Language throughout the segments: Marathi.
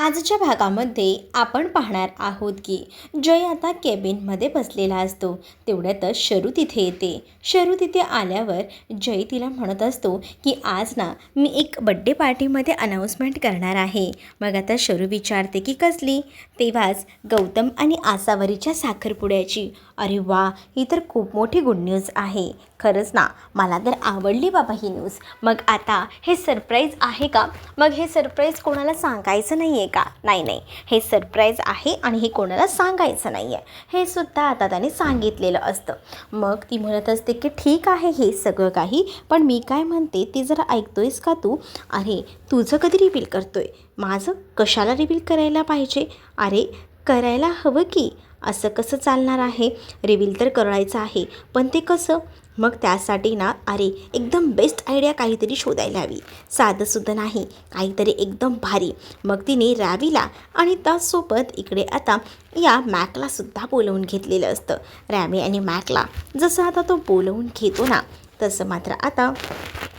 आजच्या भागामध्ये आपण पाहणार आहोत की जय आता केबिनमध्ये बसलेला असतो. तेवढ्यातच शरू तिथे येते. शरू तिथे आल्यावर जय तिला म्हणत असतो की आज ना मी एक बड्डे पार्टीमध्ये अनाऊन्समेंट करणार आहे. मग आता शरू विचारते की कसली? तेव्हाच गौतम आणि आसावरीच्या साखरपुड्याची. अरे वा, ही तर खूप मोठी गुड न्यूज आहे. खरंच ना, मला तर आवडली बाबा ही न्यूज. मग आता हे सरप्राईज आहे का? मग हे सरप्राईज कोणाला सांगायचं नाही आहे का? नाही, हे सरप्राईज आहे आणि हे कोणाला सांगायचं नाही आहे, हे सुद्धा आता त्याने सांगितलेलं असतं. मग ती म्हणत असते की ठीक आहे हे सगळं काही, पण मी काय म्हणते ते जरा ऐकतोयस का तू? अरे तुझं कधी रिव्हील करतोय? माझं कशाला रिव्हील करायला पाहिजे? अरे करायला हवं की. असं कसं चालणार आहे? रिव्हील तर करायचं आहे, पण ते कसं? मग त्यासाठी ना अरे एकदम बेस्ट आयडिया काहीतरी शोधायला हवी. साधंसुद्धा नाही, काहीतरी एकदम भारी. मग तिने रॅवीला आणि त्याचसोबत इकडे आता या मॅकलासुद्धा बोलवून घेतलेलं असतं. रॅवी आणि मॅकला जसं आता तो बोलवून घेतो ना, तसं मात्र आता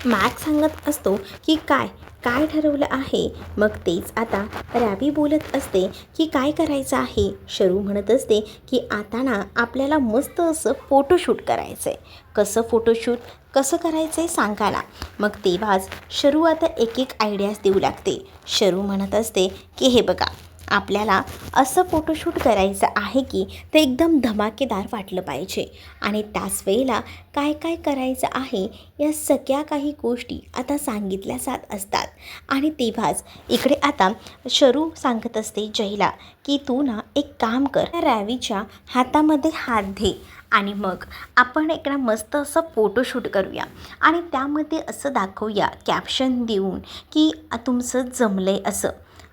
मॅक सांगत असतो की काय ठरवलं आहे. मग तेच आता रॅवी बोलत असते की काय करायचं आहे. शरू म्हणत असते की आता ना आपल्याला मस्त असं फोटोशूट करायचं आहे. कसं फोटोशूट कसं करायचं आहे सांगा ना. मग तेव्हाच शरू आता एक आयडियाज देऊ लागते. शरू म्हणत असते की हे बघा, आपल्याला असं फोटोशूट करायचं आहे की ते एकदम धमाकेदार वाटलं पाहिजे. आणि त्याच वेळेला काय करायचं आहे या सगळ्या काही गोष्टी आता सांगितल्या जात असतात. आणि तेव्हाच इकडे आता शरू सांगत असते जयला की तू ना एक काम कर, रॅवीच्या हातामध्ये हात घे आणि मग आपण एक ना मस्त असं फोटोशूट करूया. आणि त्यामध्ये असं दाखवूया कॅप्शन देऊन की तुमचं जमलं आहे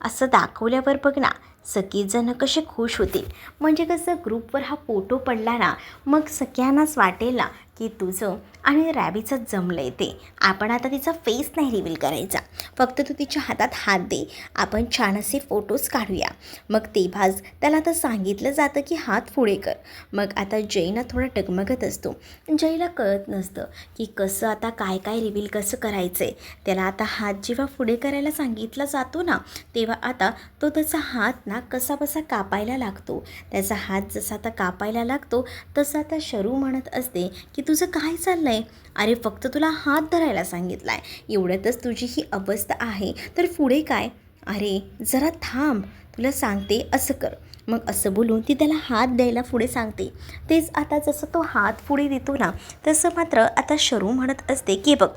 असं दाखवल्यावर बघ ना सगळेजण कसे खुश होतील. म्हणजे कसं ग्रुपवर हा फोटो पडला ना, मग सगळ्यांनाच वाटेल ना की तुझं आणि रॅवीचं जमलं आहे ते. आपण आता तिचा फेस नाही रिव्हील करायचा, फक्त तू तिच्या हातात हात दे, आपण छान असे फोटोज काढूया. मग तेव्हाच त्याला आता सांगितलं जातं की हात पुढे कर. मग आता जयना थोडा डगमगत असतो. जयला कळत नसतं की कसं आता काय रिव्हील कसं करायचं आहे. त्याला आता हात जेव्हा पुढे करायला सांगितला जातो ना, तेव्हा आता तो त्याचा हात ना कसा बसा कापायला लागतो. त्याचा हात जसा आता कापायला लागतो तसं आता शरू म्हणत असते की तुझं काय चाललं आहे? अरे फक्त तुला हात धरायला सांगितला आहे, एवढ्यातच तुझी ही अवस्था आहे तर पुढे काय? अरे जरा थांब, तुला सांगते असं कर. मग असं बोलून ती त्याला हात द्यायला पुढे सांगते. तेच आता जसं तो हात पुढे देतो ना, तसं मात्र आता शरू म्हणत असते की बघ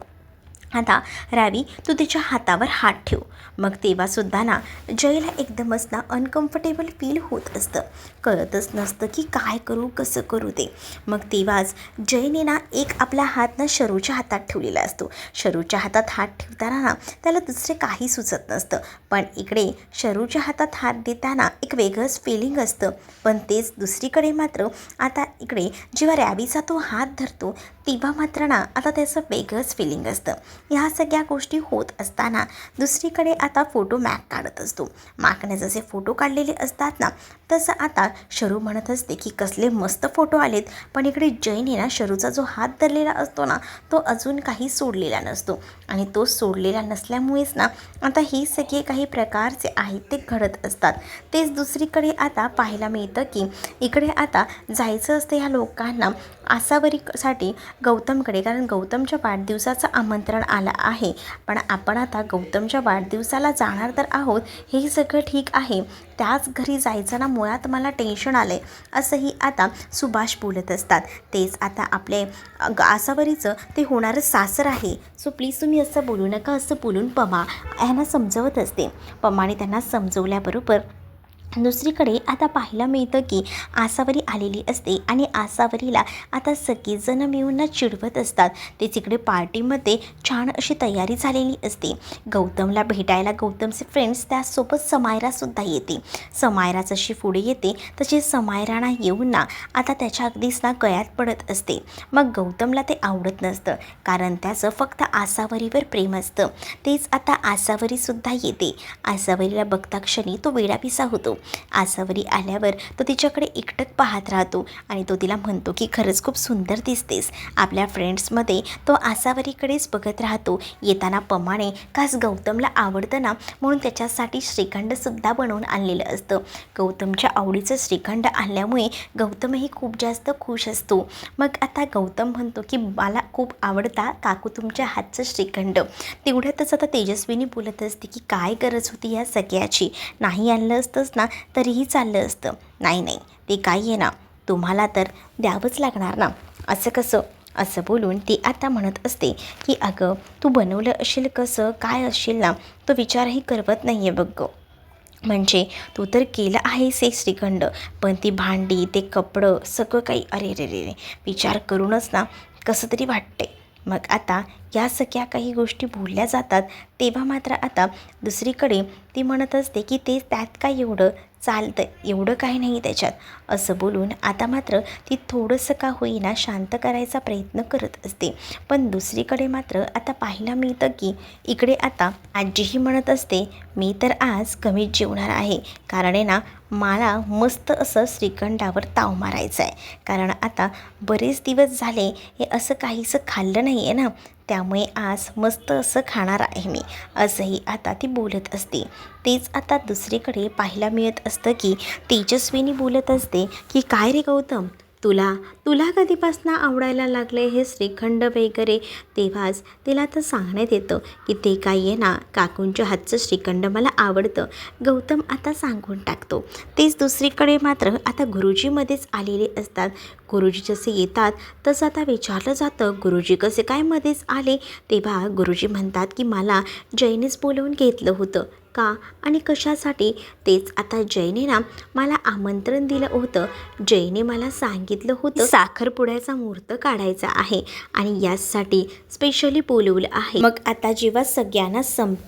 आता रॅवी तू तिच्या हातावर हात ठेव. मग तेव्हासुद्धा ना जयला एकदमच ना अनकम्फर्टेबल फील होत असतं. कळतच नसतं की काय करू कसं करू ते. मग तेव्हाच जयने ना एक आपला हात ना शरूच्या हातात ठेवलेला असतो. शरूच्या हातात हात ठेवताना ना त्याला दुसरे काही सुचत नसतं, पण इकडे शरूच्या हातात हात देताना एक वेगळंच फिलिंग असतं. पण तेच दुसरीकडे मात्र आता इकडे जेव्हा रॅवीचा तो हात धरतो तेव्हा मात्र ना आता त्याचं वेगळंच फिलिंग असतं. ह्या सगळ्या गोष्टी होत असताना दुसरीकडे आता फोटो मॅक काढत असतो. मॅकने जसे फोटो काढलेले असतात ना, तसं आता शरू म्हणत असते की कसले मस्त फोटो आलेत. पण इकडे जयने ना शरूचा जो हात धरलेला असतो ना, तो अजून काही सोडलेला नसतो. आणि तो सोडलेला नसल्यामुळेच ना आता हे सगळे काही प्रकारचे आहेत ते घडत असतात. तेच दुसरीकडे आता पाहायला मिळतं की इकडे आता जायचं असतं ह्या लोकांना आसावरीसाठी गौतमकडे, कारण गौतमच्या वाढदिवसाचं आमंत्रण आलं आहे. पण आपण आता गौतमच्या वाढदिवसाला जाणार तर आहोत, हे सगळं ठीक आहे, त्याच घरी जायचं ना मुळात मला टेन्शन आलं आहे, असंही आता सुभाष बोलत असतात. तेच आता आपले आसावरीचं ते होणारं सासर आहे, सो प्लीज तुम्ही असं बोलू नका, असं बोलून पमा यांना समजवत असते. पमाने त्यांना समजवल्याबरोबर दुसरीकडे आता पाहायला मिळतं की आसावरी आलेली असते आणि आसावरीला आता सगळेजण मिळून ना चिडवत असतात. तेच इकडे पार्टीमध्ये छान अशी तयारी झालेली असते. गौतमला भेटायला गौतमचे फ्रेंड्स, त्यासोबत समायरासुद्धा येते. समायरा जशी पुढे येते तशी समायराना येऊन ना आता त्याच्या अगदीच ना गळ्यात पडत असते. मग गौतमला ते आवडत नसतं, कारण त्याचं फक्त आसावरीवर प्रेम असतं. तेच आता आसावरीसुद्धा येते. आसावरीला बघता क्षणी तो वेडापिसा होतो. आसावरी आल्यावर तो तिच्याकडे एकटक पाहत राहतो आणि तो तिला म्हणतो की खरंच खूप सुंदर दिसतेस. आपल्या फ्रेंड्समध्ये तो आसावरीकडेच बघत राहतो. येताना पमाने खास गौतमला आवडतं ना म्हणून त्याच्यासाठी श्रीखंडसुद्धा बनवून आणलेलं असतं. गौतमच्या आवडीचं श्रीखंड आणल्यामुळे गौतमही खूप जास्त खुश असतो. मग आता गौतम म्हणतो की मला खूप आवडता काकू तुमच्या हातचं श्रीखंड. तेवढ्यातच आता तेजस्विनी बोलत असते की काय गरज होती या सगळ्याची, नाही आणलं असतंच ना तरीही चाललं असतं. नाही ते काय आहे ना, तुम्हाला तर द्यावंच लागणार ना, असं कसं, असं बोलून ती आता म्हणत असते की अगं तू बनवलं असेल कसं काय असेल ना, तो विचारही करवत नाही आहे बघ. म्हणजे तू तर केलं आहेस एक श्रीखंड, पण ती भांडी ते कपडं सगळं काही अरे रे रे रे विचार करूनच ना कसं तरी वाटते. मग आता या सगळ्या काही गोष्टी बोलल्या जातात तेव्हा मात्र आता दुसरीकडे ती म्हणत असते की ते त्यात काय एवढं चालतं, एवढं काही नाही त्याच्यात, असं बोलून आता मात्र ती थोडंसं का होईना शांत करायचा प्रयत्न करत असते. पण दुसरीकडे मात्र आता पाहायला मिळतं की इकडे आता आजीही म्हणत असते मी तर आज कमीच जेवणार आहे, कारण आहे ना मला मस्त असं श्रीखंडावर ताव मारायचं आहे. कारण आता बरेच दिवस झाले हे असं काहीसं खाल्लं नाही आहे ना, त्यामुळे आज मस्त असं खाणार आहे मी, असंही आता ती बोलत असते. तेच आता दुसरीकडे पाहायला मिळत असतं की तेजस्विनी बोलत असते की काय रे गौतम, तुला कधीपासून आवडायला लागले हे श्रीखंड वगैरे. तेव्हाच तिला तर सांगण्यात येतं की ते काय आहे ना काकूंच्या हातचं श्रीखंड मला आवडतं. गौतम आता सांगून टाकतो. तेच दुसरीकडे मात्र आता गुरुजीमध्येच आलेले असतात. गुरुजी जसे येतात तसं आता विचारलं जातं गुरुजी कसे काय मध्येच आले. तेव्हा गुरुजी म्हणतात की मला जयनेच बोलवून घेतलं होतं. का आणि कशासाठी? तेच आता जयने ना मला आमंत्रण दिलं होतं. जयने मला सांगितलं होतं साखरपुड्याचा मुहूर्त काढायचा आहे आणि यासाठी स्पेशली बोलवलं आहे. मग आता जेव्हा सगळ्यांना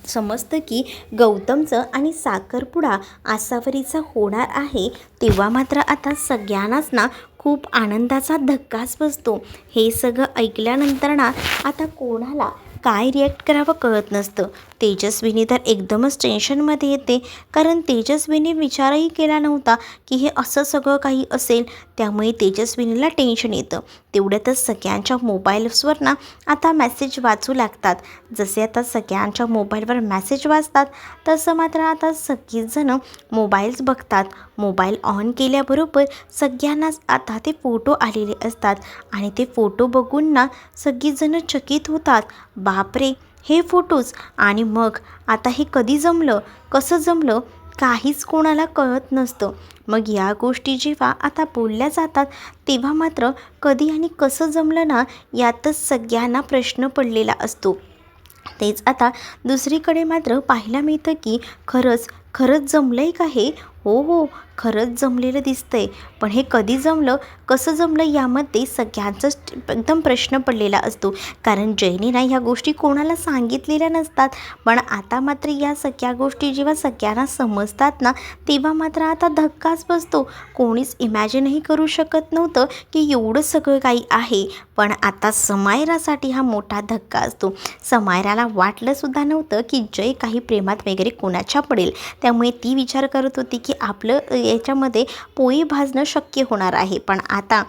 समजतं की गौतमचं आणि साखरपुडा आसावरीचा होणार आहे तेव्हा मात्र आता सगळ्यांनाच ना खूप आनंदाचा धक्काच बसतो. हे सगळं ऐकल्यानंतर ना आता कोणाला काय रिॲक्ट करावं कळत नसतं. तेजस्विनी तर एकदमच टेन्शनमध्ये येते, कारण तेजस्विनी विचारही केला नव्हता की हे असं सगळं काही असेल. त्यामुळे तेजस्विनीला टेन्शन येतं. तेवढ्यातच सगळ्यांच्या मोबाईल्सवर ना आता मेसेज वाचू लागतात. जसे आता सगळ्यांच्या मोबाईलवर मेसेज वाचतात तसं मात्र आता सगळीजणं मोबाईल्स बघतात. मोबाईल ऑन केल्याबरोबर सगळ्यांनाच आता ते फोटो आलेले असतात आणि ते फोटो बघून ना सगळीजणं चकित होतात. बापरे, हे फोटोज, आणि मग आता हे कधी जमलं, कसं जमलं, काहीच कोणाला कळत नसतं. मग या गोष्टी जेव्हा आता बोलल्या जातात तेव्हा मात्र कधी आणि कसं जमलं ना यातच सगळ्यांना प्रश्न पडलेला असतो. तेच आता दुसरीकडे मात्र पाहायला मिळतं की खरंच जमलं आहे का हे? हो खरंच जमलेलं दिसतंय. पण हे कधी जमलं, कसं जमलं यामध्ये सगळ्यांचाच एकदम प्रश्न पडलेला असतो. कारण जयने ना ह्या गोष्टी कोणाला सांगितलेल्या नसतात. पण आता मात्र या सगळ्या गोष्टी जेव्हा सगळ्यांना समजतात ना तेव्हा मात्र आता धक्काच बसतो. कोणीच इमॅजिनही करू शकत नव्हतं की एवढं सगळं काही आहे. पण आता समायरासाठी हा मोठा धक्का असतो. समायराला वाटलंसुद्धा नव्हतं की जय काही प्रेमात वगैरे कोणाच्या पडेल. त्यामुळे ती विचार करत होती की आपलं याच्यामध्ये पोळी भाजणं शक्य होणार आहे. पण आता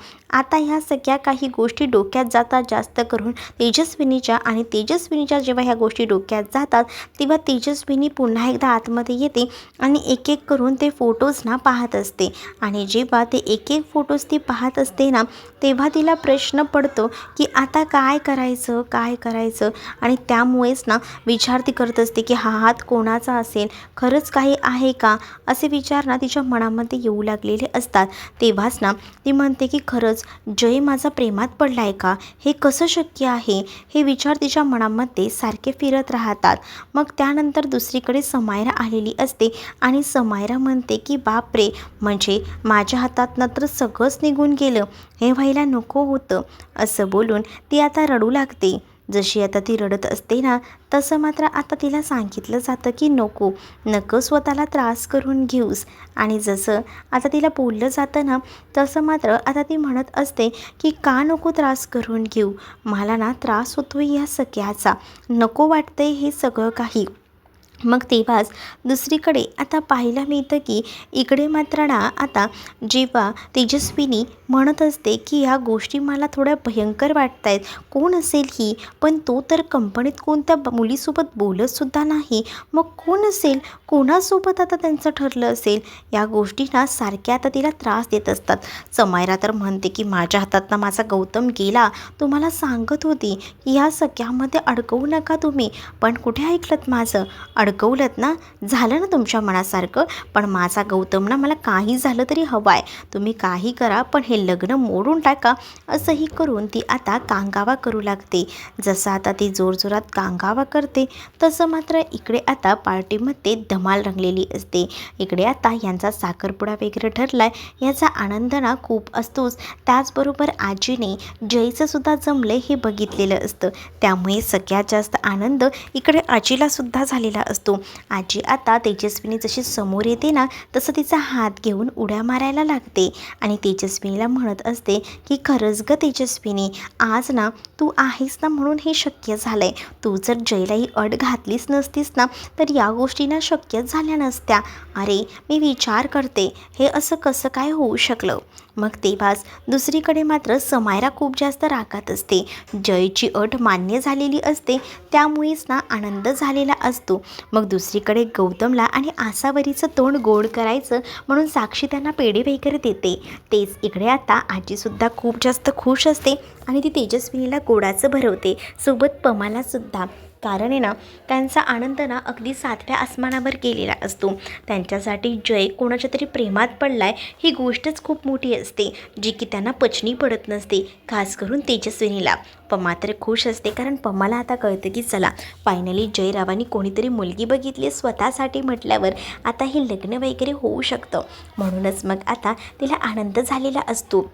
ह्या सगळ्या काही गोष्टी डोक्यात जातात जास्त करून तेजस्विनीच्या. आणि तेजस्विनीच्या जेव्हा ह्या गोष्टी डोक्यात जातात तेव्हा तेजस्विनी पुन्हा एकदा आतमध्ये येते आणि एक एक करून ते फोटोज ना पाहत असते. आणि जेव्हा ते एक एक फोटोज ती पाहत असते ना तेव्हा तिला प्रश्न पडतो की आता काय करायचं. आणि त्यामुळेच ना विचार ती करत असते की हा हात कोणाचा असेल, खरंच काही आहे का, असे विचार ना तिच्या मनामध्ये येऊ लागलेले असतात. तेव्हाच ना ती म्हणते की खरंच जय माझा प्रेमात पडला आहे का, हे कसं शक्य आहे, हे विचार तिच्या मनामध्ये सारखे फिरत राहतात. मग त्यानंतर दुसरीकडे समायरा आलेली असते आणि समायरा म्हणते की बापरे, म्हणजे माझ्या हातातनं तर सगळंच निघून गेलं, हे व्हायला नको होतं, असं बोलून ती आता रडू लागते. जशी आता ती रडत असते ना तसं मात्र आता तिला सांगितलं जातं की नको स्वतःला त्रास करून घेऊस. आणि जसं आता तिला बोललं जातं ना तसं मात्र आता ती म्हणत असते की का नको त्रास करून घेऊ, मला ना त्रास होतोय या सगळ्याचा, नको वाटतंय हे सगळं काही. मग तेव्हाच दुसरीकडे आता पाहायला मिळतं की इकडे मात्र ना आता जेव्हा तेजस्विनी म्हणत असते की ह्या गोष्टी मला थोड्या भयंकर वाटत आहेत, कोण असेल ही? पण तो तर कंपनीत कोणत्या मुलीसोबत बोलतसुद्धा नाही, मग कोण असेल? कोणासोबत आता त्यांचं ठरलं असेल? या गोष्टी ना सारख्या आता तिला त्रास देत असतात. समायरा तर म्हणते की माझ्या हातातनं माझा गौतम गेला, तुम्हाला सांगत होती की ह्या सगळ्यामध्ये अडकवू नका तुम्ही, पण कुठे ऐकलत माझं? अडकवलंत ना, झालं ना तुमच्या मनासारखं, पण माझा गौतम ना मला काही झालं तरी हवा आहे, तुम्ही काही करा पण हे लग्न मोडून टाका. असंही करून ती आता कांगावा करू लागते. जसं आता ती जोरजोरात कांगावा करते तसं मात्र इकडे आता पार्टीमध्ये धमाल रंगलेली असते. इकडे आता यांचा साखरपुडा वगैरे ठरलाय याचा आनंद ना खूप असतोच. त्याचबरोबर आजीने जयचंसुद्धा जमले हे बघितलेलं असतं, त्यामुळे सगळ्यात जास्त आनंद इकडे आजीलासुद्धा झालेला असतो. आजी आता तेजस्विनी जशी समोर येते ना तसं तिचा हात घेऊन उड्या मारायला लागते आणि तेजस्विनीला म्हणत असते की खरंच ग तेजस्विनी, आज ना तू आहेस ना म्हणून हे शक्य झालं आहे. तू जर जयला ही अट घातलीच नसतीस ना तर या गोष्टी ना शक्यच झाल्या नसत्या. अरे मी विचार करते हे असं कसं काय होऊ शकलं. मग तेव्हाच दुसरीकडे मात्र समायरा खूप जास्त रागात असते. जयची अट मान्य झालेली असते त्यामुळेच ना आनंद झालेला असतो. मग दुसरीकडे गौतमला आणि आसावरीचं तोंड गोड करायचं म्हणून साक्षी त्यांना पेढे वगैरे देते. तेच इकडे आता आजीसुद्धा खूप जास्त खुश असते आणि ती तेजस्विनीला गोडाचं भरवते, सोबत पमालासुद्धा. कारण आहे ना त्यांचा आनंद ना अगदी 7व्या आसमानावर गेलेला असतो. त्यांच्यासाठी जय कोणाच्या तरी प्रेमात पडलाय ही गोष्टच खूप मोठी असते, जी की त्यांना पचनी पडत नसते, खास करून तेजस्विनीला. पमा तर खुश असते कारण पमाला आता कळतं की चला फायनली जयरावांनी कोणीतरी मुलगी बघितली स्वतःसाठी म्हटल्यावर आता हे लग्न वगैरे होऊ शकतं. म्हणूनच मग आता तिला आनंद झालेला असतो.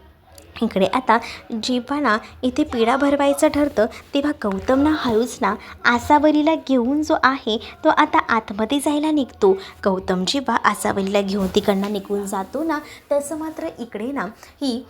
इकडे आता जेव्हा ना इथे पिढा भरवायचं ठरतं तेव्हा गौतम ना हळूच ना आसावरीला घेऊन जो आहे तो आता आतमध्ये जायला निघतो. गौतम जेव्हा आसावरीला घेऊन तिकडनं निघून जातो ना तसं मात्र इकडे ना ही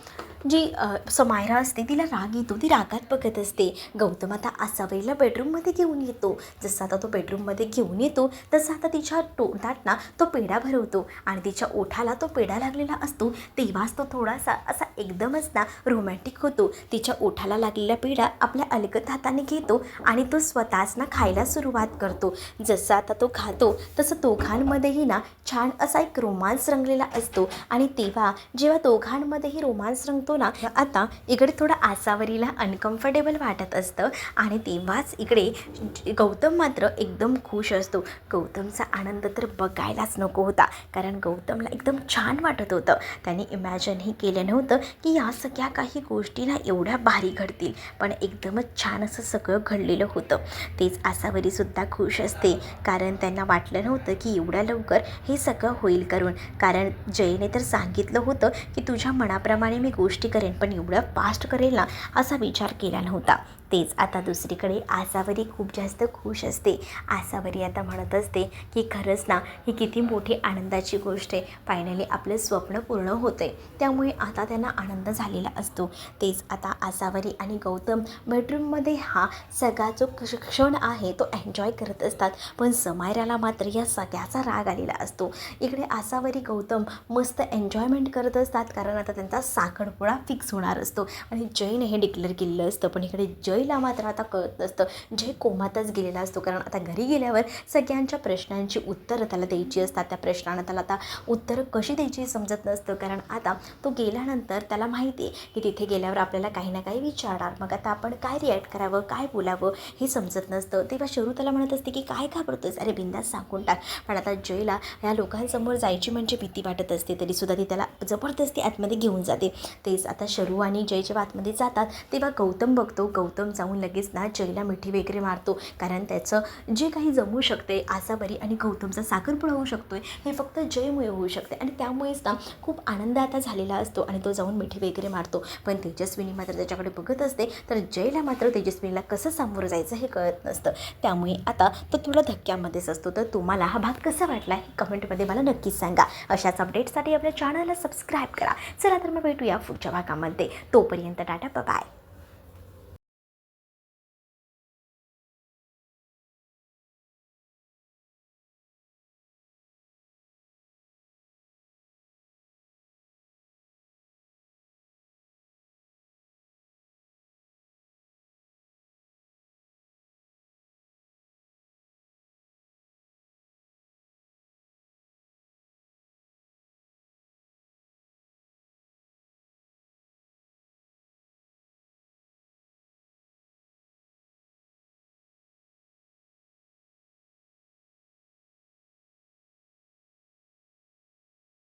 जी समायरा असते तिला राग येतो, ती रागात बघत असते. गौतम आता आसावरीला बेडरूममध्ये घेऊन येतो. जसं आता तो बेडरूममध्ये घेऊन येतो तसं आता तिच्या तोंडात ना तो पेढा भरवतो आणि तिच्या ओठाला तो पेढा लागलेला असतो. तेव्हाच तो थोडासा असा एकदमच ना रोमॅन्टिक होतो. तिच्या ओठाला लागलेला पेढा आपल्या अलगद हाताने घेतो आणि तो स्वतःच ना खायला सुरुवात करतो. जसं आता तो खातो तसं दोघांमध्येही ना छान असा एक रोमांस रंगलेला असतो आणि तेव्हा जेव्हा दोघांमध्येही रोमांस रंगतो ना आता इकडे थोडं आसावरीला अनकम्फर्टेबल वाटत असतं आणि तेव्हाच इकडे गौतम मात्र एकदम खुश असतो. गौतमचा आनंद तर बघायलाच नको होता, कारण गौतमला एकदम छान वाटत होतं. त्याने इमॅजिनही केलं नव्हतं की या सगळ्या काही गोष्टी ना एवढ्या भारी घडतील, पण एकदमच छान असं सगळं घडलेलं होतं. तेच आसावरीसुद्धा खुश असते, कारण त्यांना वाटलं नव्हतं की एवढ्या लवकर हे सगळं होईल करून. कारण जयने तर सांगितलं होतं की तुझ्या मनाप्रमाणे मी गोष्टी करेन, पण एवढं फास्ट करेल ना असा विचार केला नव्हता. तेच आता दुसरीकडे आसावरी खूप जास्त खुश असते. आसावरी आता म्हणत असते की खरंच ना ही किती मोठी आनंदाची गोष्ट आहे, फायनली आपलं स्वप्न पूर्ण होतं आहे, त्यामुळे आता त्यांना आनंद झालेला असतो. तेच आता आसावरी आणि गौतम बेडरूममध्ये हा सगळा जो क्षण आहे तो एन्जॉय करत असतात. पण समायराला मात्र या सगळ्याचा राग आलेला असतो. इकडे आसावरी गौतम मस्त एन्जॉयमेंट करत असतात, कारण आता त्यांचा साखरपुडा फिक्स होणार असतो आणि जयने हे डिक्लेअर केलेलं असतं. पण इकडे जयला मात्र आता कळत नसतं, जय कोमातच गेलेला असतो, कारण आता घरी गेल्यावर सगळ्यांच्या प्रश्नांची उत्तरं त्याला द्यायची असतात. त्या प्रश्नांना त्याला आता उत्तरं कशी द्यायची समजत नसतं, कारण आता तो गेल्यानंतर त्याला माहिती आहे की तिथे गेल्यावर आपल्याला काही ना काही विचारणार. मग आता आपण काय रिॲक्ट करावं, काय बोलावं हे समजत नसतं. तेव्हा शरू त्याला म्हणत असते की काय घाबरतोस, अरे बिंदास सांगून टाक. पण आता जयला या लोकांसमोर जायची म्हणजे भीती वाटत असते, तरीसुद्धा ती त्याला जबरदस्ती आतमध्ये घेऊन जाते. तेच आता शरू आणि जय जेव्हा आतमध्ये जातात तेव्हा गौतम बघतो. गौतम जाऊन लगेच ना जयला मिठी वगैरे मारतो, कारण त्याचं जे काही जमू शकते आसावरी आणि गौतमचा साखरपुडा होऊ शकतोय हे फक्त जयमुळे होऊ शकते आणि त्यामुळेच ना खूप आनंद आता झालेला असतो आणि तो जाऊन मिठी वगैरे मारतो. पण तेजस्विनी मात्र त्याच्याकडे बघत असते, तर जयला मात्र तेजस्विनीला कसं सामोरं जायचं हे कळत नसतं. त्यामुळे आता तो थोडा धक्क्यामध्येच असतो. तर तुम्हाला हा भाग कसा वाटला हे कमेंटमध्ये मला नक्कीच सांगा. अशाच अपडेट्ससाठी आपल्या चॅनलला सबस्क्राईब करा. चला तर मग भेटूया पुढच्या भागामध्ये. तोपर्यंत टाटा, बाय.